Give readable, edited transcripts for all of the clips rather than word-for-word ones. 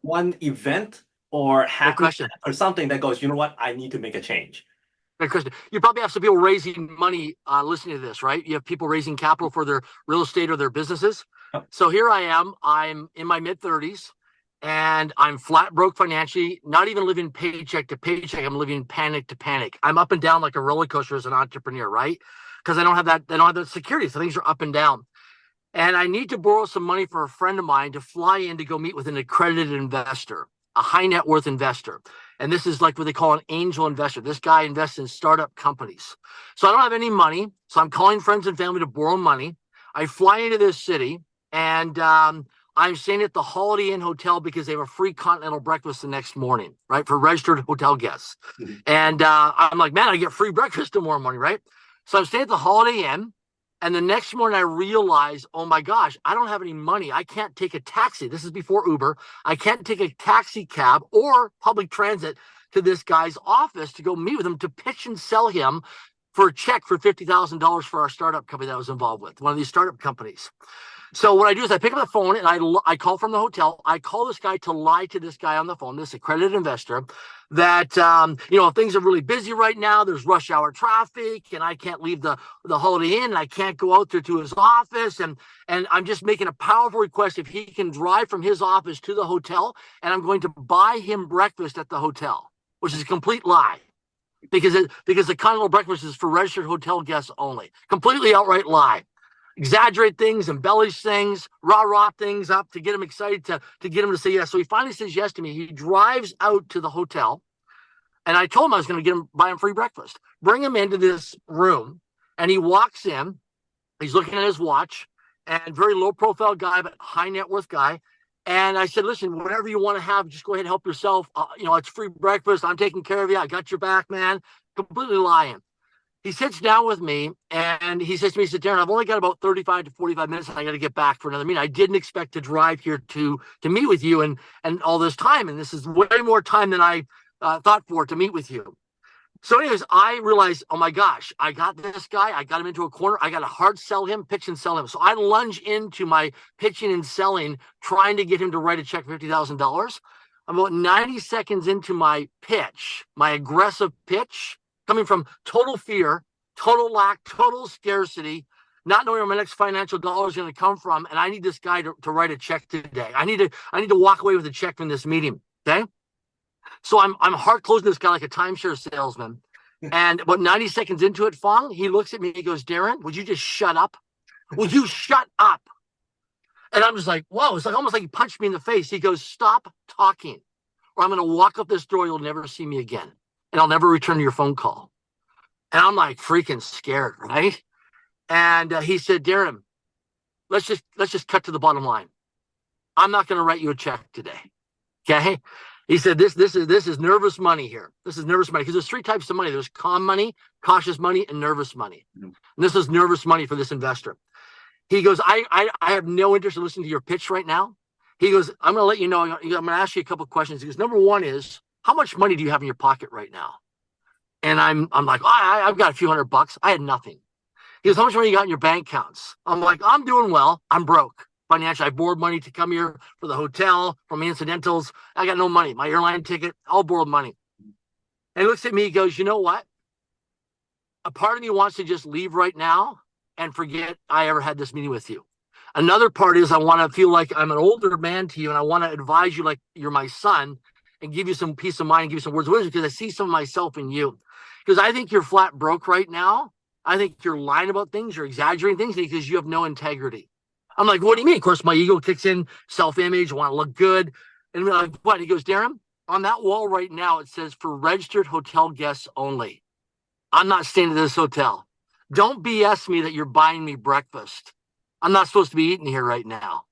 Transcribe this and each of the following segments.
one event or Great happening question. or something that goes, you know what, I need to make a change? Great question. You probably have some people raising money listening to this, right? You have people raising capital for their real estate or their businesses. Yep. So here I am. I'm in my mid 30s and I'm flat broke financially, not even living paycheck to paycheck. I'm living panic to panic. I'm up and down like a roller coaster as an entrepreneur, right? Because I don't have that security. So things are up and down. And I need to borrow some money for a friend of mine to fly in to go meet with an accredited investor, a high net worth investor. And this is like what they call an angel investor. This guy invests in startup companies. So I don't have any money. So I'm calling friends and family to borrow money. I fly into this city and I'm staying at the Holiday Inn Hotel because they have a free continental breakfast the next morning, right? For registered hotel guests. Mm-hmm. And I'm like, man, I get free breakfast tomorrow morning, right? So I'm staying at the Holiday Inn. And the next morning I realized, oh my gosh, I don't have any money. I can't take a taxi. This is before Uber. I can't take a taxi cab or public transit to this guy's office to go meet with him to pitch and sell him for a check for $50,000 for our startup company that I was involved with, one of these startup companies. So what I do is I pick up the phone and I call from the hotel. I call this guy to lie to this guy on the phone, this accredited investor, that things are really busy right now. There's rush hour traffic, and I can't leave the Holiday Inn. And I can't go out there to his office, and I'm just making a powerful request if he can drive from his office to the hotel, and I'm going to buy him breakfast at the hotel, which is a complete lie. Because the continental breakfast is for registered hotel guests only. Completely outright lie. Exaggerate things, embellish things, rah things up to get him excited to get him to say yes. So he finally says yes to me. He drives out to the hotel, and I told him I was going to buy him free breakfast. Bring him into this room, and he walks in. He's looking at his watch, and very low profile guy, but high net worth guy. And I said, listen, whatever you want to have, just go ahead and help yourself. It's free breakfast. I'm taking care of you. I got your back, man. Completely lying. He sits down with me and he says to me, he said, Darren, I've only got about 35 to 45 minutes and I got to get back for another meeting. I didn't expect to drive here to meet with you and all this time. And this is way more time than I thought for to meet with you. So anyways, I realized, oh my gosh, I got this guy. I got him into a corner. I got to hard sell him, pitch and sell him. So I lunge into my pitching and selling, trying to get him to write a check for $50,000. About 90 seconds into my pitch, my aggressive pitch, coming from total fear, total lack, total scarcity, not knowing where my next financial dollar is going to come from, and I need this guy to write a check today. I need to walk away with a check from this meeting. Okay, so I'm hard closing this guy like a timeshare salesman, and about 90 seconds into it, Fong, he looks at me, he goes, Darren, would you just shut up? Would you shut up? And I'm just like, whoa! It's like almost like he punched me in the face. He goes, stop talking, or I'm going to walk up this door. You'll never see me again. And I'll never return your phone call. And I'm like freaking scared, right? And he said, Darren, let's just cut to the bottom line. I'm not going to write you a check today. Okay? He said, this is nervous money here. This is nervous money because there's three types of money. There's calm money, cautious money, and nervous money. Mm-hmm. And this is nervous money for this investor. He goes, I have no interest in listening to your pitch right now. He goes, I'm going to let you know. I'm going to ask you a couple of questions. He goes, number one is, how much money do you have in your pocket right now? And I'm like, I've got a few $100. I had nothing. He goes, how much money you got in your bank accounts? I'm like, I'm doing well. I'm broke financially. I borrowed money to come here for the hotel, for my incidentals. I got no money. My airline ticket, all borrowed money. And he looks at me, he goes, you know what? A part of me wants to just leave right now and forget I ever had this meeting with you. Another part is I want to feel like I'm an older man to you and I want to advise you like you're my son and give you some peace of mind, give you some words of wisdom because I see some of myself in you. Because I think you're flat broke right now. I think you're lying about things, you're exaggerating things because you have no integrity. I'm like, what do you mean? Of course, my ego kicks in, self-image, I want to look good. And I'm like, what? He goes, Darren, on that wall right now, it says for registered hotel guests only. I'm not staying at this hotel. Don't BS me that you're buying me breakfast. I'm not supposed to be eating here right now.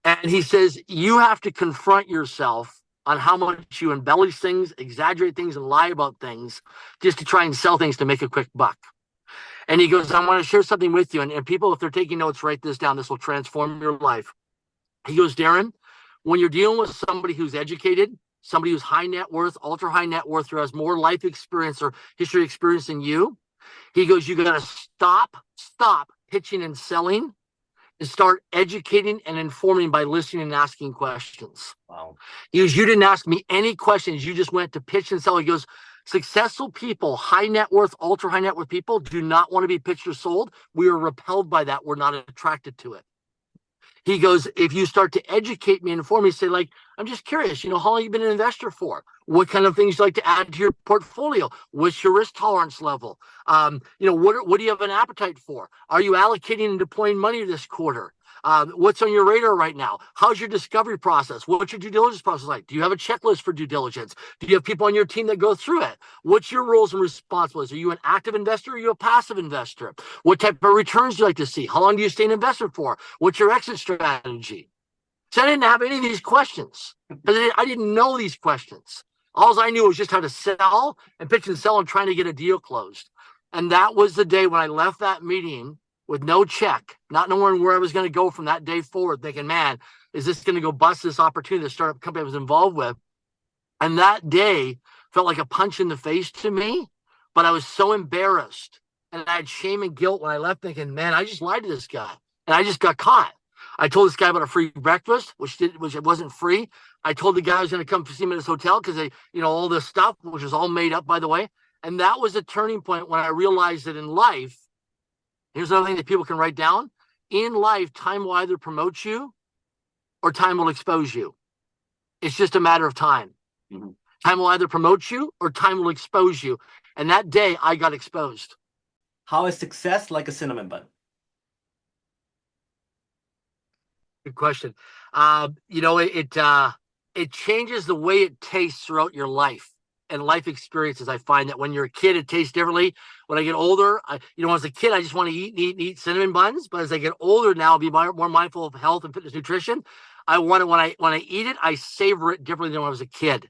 And he says, you have to confront yourself on how much you embellish things, exaggerate things, and lie about things just to try and sell things to make a quick buck. And he goes, I want to share something with you. And people, if they're taking notes, write this down. This will transform your life. He goes, Darren, when you're dealing with somebody who's educated, somebody who's high net worth, ultra high net worth, who has more life experience or history experience than you, he goes, you got to stop pitching and selling and start educating and informing by listening and asking questions. Wow. He goes, you didn't ask me any questions. You just went to pitch and sell. He goes, successful people, high net worth, ultra high net worth people do not want to be pitched or sold. We are repelled by that. We're not attracted to it. He goes, if you start to educate me and inform me, say, like, I'm just curious, how long you been an investor for? What kind of things you like to add to your portfolio? What's your risk tolerance level? What do you have an appetite for? Are you allocating and deploying money this quarter? What's on your radar right now? How's your discovery process? What's your due diligence process like? Do you have a checklist for due diligence? Do you have people on your team that go through it? What's your roles and responsibilities? Are you an active investor or are you a passive investor? What type of returns do you like to see? How long do you stay an investor for? What's your exit strategy? So I didn't have any of these questions because I didn't know these questions. All I knew was just how to sell and pitch and sell and trying to get a deal closed. And that was the day when I left that meeting with no check, not knowing where I was going to go from that day forward, thinking, man, is this going to go bust this opportunity, the startup company I was involved with? And that day felt like a punch in the face to me, but I was so embarrassed. And I had shame and guilt when I left thinking, man, I just lied to this guy. And I just got caught. I told this guy about a free breakfast, which it wasn't free. I told the guy I was going to come see him at his hotel because all this stuff, which was all made up, by the way. And that was a turning point when I realized that in life, here's another thing that people can write down. In life, time will either promote you or time will expose you. It's just a matter of time. Mm-hmm. Time will either promote you or time will expose you. And that day I got exposed. How is success like a cinnamon bun? Good question. It changes the way it tastes throughout your life and life experiences. I find that when you're a kid, it tastes differently. When I get older, as a kid, I just want to eat cinnamon buns. But as I get older now, I'll be more mindful of health and fitness nutrition. I want it when I eat it, I savor it differently than when I was a kid.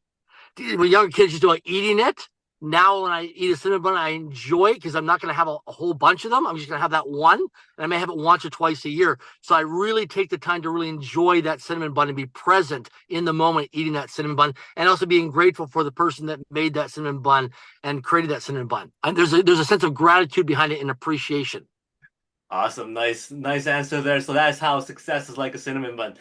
When younger kids used to like eating it. Now, when I eat a cinnamon bun, I enjoy it because I'm not going to have a whole bunch of them. I'm just going to have that one, and I may have it once or twice a year. So I really take the time to really enjoy that cinnamon bun and be present in the moment eating that cinnamon bun, and also being grateful for the person that made that cinnamon bun and created that cinnamon bun. And there's a sense of gratitude behind it and appreciation. Awesome. Nice answer there. So that's how success is like a cinnamon bun.